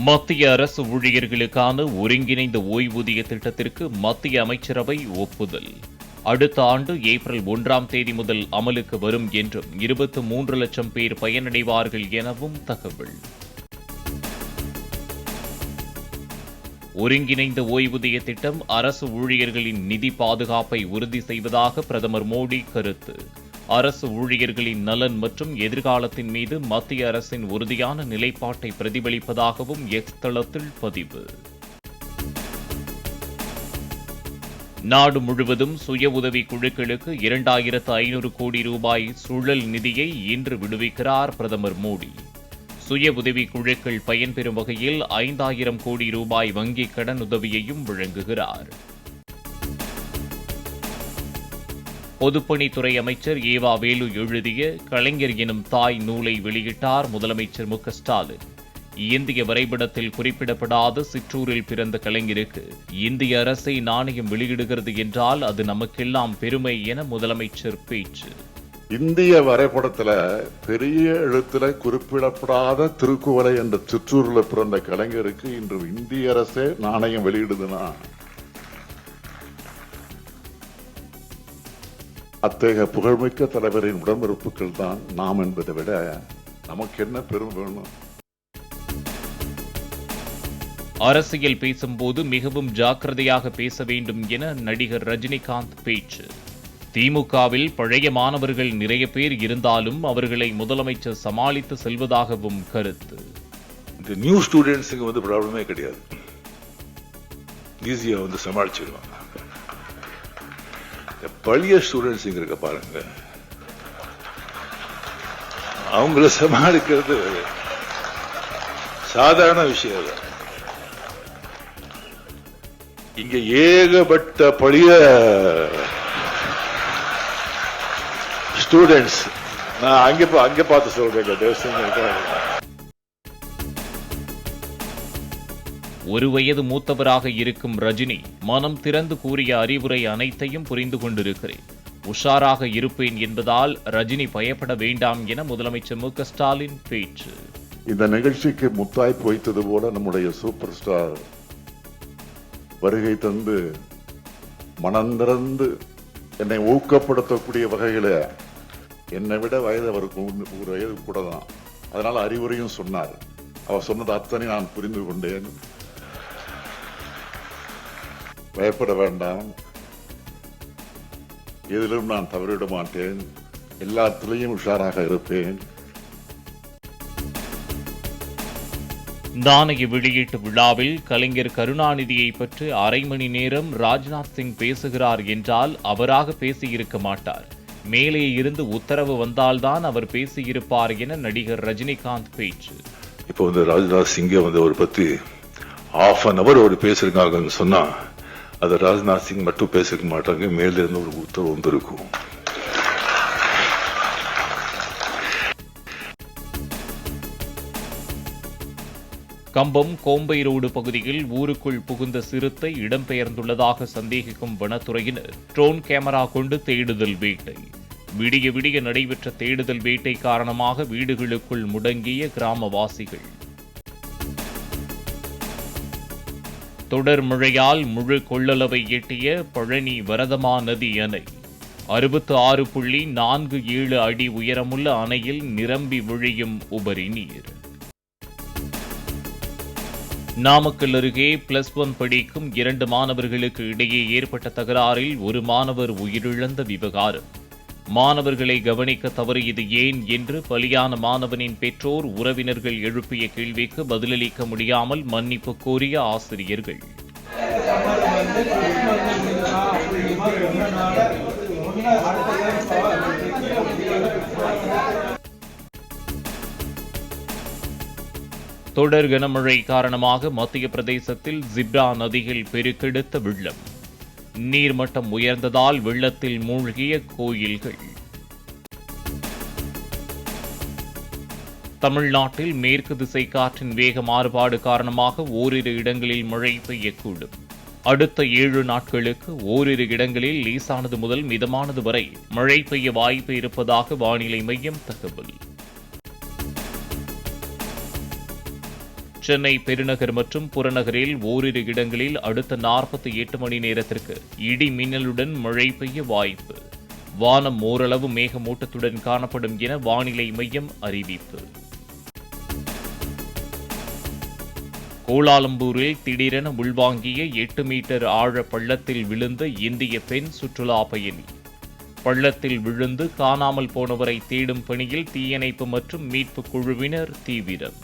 மத்திய அரசு ஊழியர்களுக்கான ஒருங்கிணைந்த ஓய்வூதிய திட்டத்திற்கு மத்திய அமைச்சரவை ஒப்புதல். அடுத்த ஆண்டு ஏப்ரல் 1ஆம் தேதி முதல் அமலுக்கு வரும் என்றும் 23 லட்சம் பேர் பயனடைவார்கள் எனவும் தகவல். ஒருங்கிணைந்த ஓய்வூதிய திட்டம் அரசு ஊழியர்களின் நிதி பாதுகாப்பை உறுதி செய்வதாக பிரதமர் மோடி கருத்து. அரசு ஊழியர்களின் நலன் மற்றும் எதிர்காலத்தின் மீது மத்திய அரசின் உறுதியான நிலைப்பாட்டை பிரதிபலிப்பதாகவும் எக்ஸ் தளத்தில் பதிவு. நாடு முழுவதும் சுய உதவி குழுக்களுக்கு 2500 கோடி ரூபாய் சுழல் நிதியை இன்று விடுவிக்கிறார் பிரதமர் மோடி. சுய உதவி குழுக்கள் பயன்பெறும் வகையில் 5000 கோடி ரூபாய் வங்கிக் கடன் உதவியையும் வழங்குகிறார். பொதுப்பணித்துறை அமைச்சர் ஏவா வேலு எழுதிய கலைஞர் எனும் தாய் நூலை வெளியிட்டார் முதலமைச்சர் மு க ஸ்டாலின். இந்திய வரைபடத்தில் குறிப்பிடப்படாத சிற்றூரில் பிறந்த கலைஞருக்கு இந்திய அரசை நாணயம் வெளியிடுகிறது என்றால் அது நமக்கெல்லாம் பெருமை என முதலமைச்சர் பேச்சு. இந்திய வரைபடத்துல பெரிய எழுத்துல குறிப்பிடப்படாத திருக்குவளை என்ற சிற்றூரில் பிறந்த கலைஞருக்கு இன்று இந்திய அரசே நாணயம் வெளியிடுதுன்னா அத்தகைய புகழ்மிக்க தலைவரின் உடன்பிறப்புகள் தான் நாம் என்பதை விட நமக்கு என்ன பெருமை வேணும்? அரசியல் பேசும்போது மிகவும் ஜாக்கிரதையாக பேச வேண்டும் என நடிகர் ரஜினிகாந்த் பேச்சு. திமுகவில் பழைய மாணவர்கள் நிறைய பேர் இருந்தாலும் அவர்களை முதலமைச்சர் சமாளித்து செல்வதாகவும் கருத்து. இந்த நியூ ஸ்டூடெண்ட்ஸுக்கு ப்ராப்ளமே கிடையாது, ஈஸியா சமாளிச்சிடுவாங்க. பழைய ஸ்டூடெண்ட்ஸ் இருக்க பாருங்க, அவங்கள சமாளிக்கிறது சாதாரண விஷயம். இங்க ஏகப்பட்ட பழைய ஸ்டூடெண்ட்ஸ், நான் அங்க பார்த்து சொல்றேன். ஒரு வயது மூத்தவராக இருக்கும் ரஜினி மனம் திறந்து கூறிய அறிவுரை அனைத்தையும் புரிந்து கொண்டிருக்கிறேன், உஷாராக இருப்பேன் என்பதால் ரஜினி பயப்பட வேண்டாம் என முதலமைச்சர் மு க ஸ்டாலின் பேச்சு. இந்த நிகழ்ச்சிக்கு முத்தாய்ப்பு வைத்தது போல நம்முடைய சூப்பர் ஸ்டார் வருகை தந்து மனந்திறந்து என்னை ஊக்கப்படுத்தக்கூடிய வகையில என்னை விட வயது அவருக்கு ஒரு வயது கூட தான், அதனால அறிவுரையும் சொன்னார். அவர் சொன்னது அத்தனை நான் புரிந்து கொண்டேன். பயப்பட வேண்டாம், எதிலும் நான் தவறிவிட மாட்டேன், எல்லாத்திலையும் உஷாராக இருப்பேன். நாணய வெளியீட்டு விழாவில் கலைஞர் கருணாநிதியை பற்றி அரை மணி நேரம் ராஜ்நாத் சிங் பேசுகிறார் என்றால் அவராக பேசியிருக்க மாட்டார், மேலே இருந்து உத்தரவு வந்தால்தான் அவர் பேசியிருப்பார் என நடிகர் ரஜினிகாந்த் பேச்சு. இப்போ ராஜ்நாத் சிங்கை ஒரு பத்தி ½ an hour ஒரு பேசிருக்காங்கன்னு சொன்னா அதை ராஜ்நாத் சிங் மட்டும் பேசிக்க மாட்டாங்க, மேல இருந்து ஒரு உத்தரவு வந்திருக்கும். கம்பம் கோம்பை ரோடு பகுதியில் ஊருக்குள் புகுந்த சிறுத்தை இடம்பெயர்ந்துள்ளதாக சந்தேகிக்கும் வனத்துறையினர் ட்ரோன் கேமரா கொண்டு தேடுதல் வேட்டை. விடிய விடிய நடைபெற்ற தேடுதல் வேட்டை காரணமாக வீடுகளுக்குள் முடங்கிய கிராமவாசிகள். தொடர் மழையால் முழு கொள்ளளவை எட்டிய பழனி வரதமா நதி அணை. 66.47 அடி உயரமுள்ள அணையில் நிரம்பி வழியும் உபரி நீர். நாமக்கல் அருகே +1 படிக்கும் 2 மாணவர்களுக்கு இடையே ஏற்பட்ட தகராறில் ஒரு மாணவர் உயிரிழந்த விவகாரம். மாணவர்களை கவனிக்க தவறியது ஏன் என்று பலியான மாணவனின் பெற்றோர் உறவினர்கள் எழுப்பிய கேள்விக்கு பதிலளிக்க முடியாமல் மன்னிப்பு கோரிய ஆசிரியர்கள். தொடர் கனமழை காரணமாக மத்திய பிரதேசத்தில் ஜிப்ரா நதியில் பெருக்கெடுத்த வெள்ளம். நீர்மட்டம் உயர்ந்ததால் வெள்ளத்தில் மூழ்கிய கோயில்கள். தமிழ்நாட்டில் மேற்கு திசை காற்றின் வேக மாறுபாடு காரணமாக ஓரிரு இடங்களில் மழை பெய்யக்கூடும். அடுத்த 7 நாட்களுக்கு ஓரிரு இடங்களில் லேசானது முதல் மிதமானது வரை மழை பெய்ய வாய்ப்பு இருப்பதாக வானிலை மையம் தகவல். சென்னை பெருநகர் மற்றும் புறநகரில் ஓரிரு இடங்களில் அடுத்த 48 மணி நேரத்திற்கு இடி மின்னலுடன் மழை பெய்ய வாய்ப்பு. வானம் ஓரளவு மேகமூட்டத்துடன் காணப்படும் என வானிலை மையம் அறிவிப்பு. கோலாலம்பூரில் திடீரென உள்வாங்கிய 8 மீட்டர் ஆழ பள்ளத்தில் விழுந்த இந்திய பெண் சுற்றுலா பயணி. பள்ளத்தில் விழுந்து காணாமல் போனவரை தேடும் பணியில் தீயணைப்பு மற்றும் மீட்புக் குழுவினர் தீவிரம்.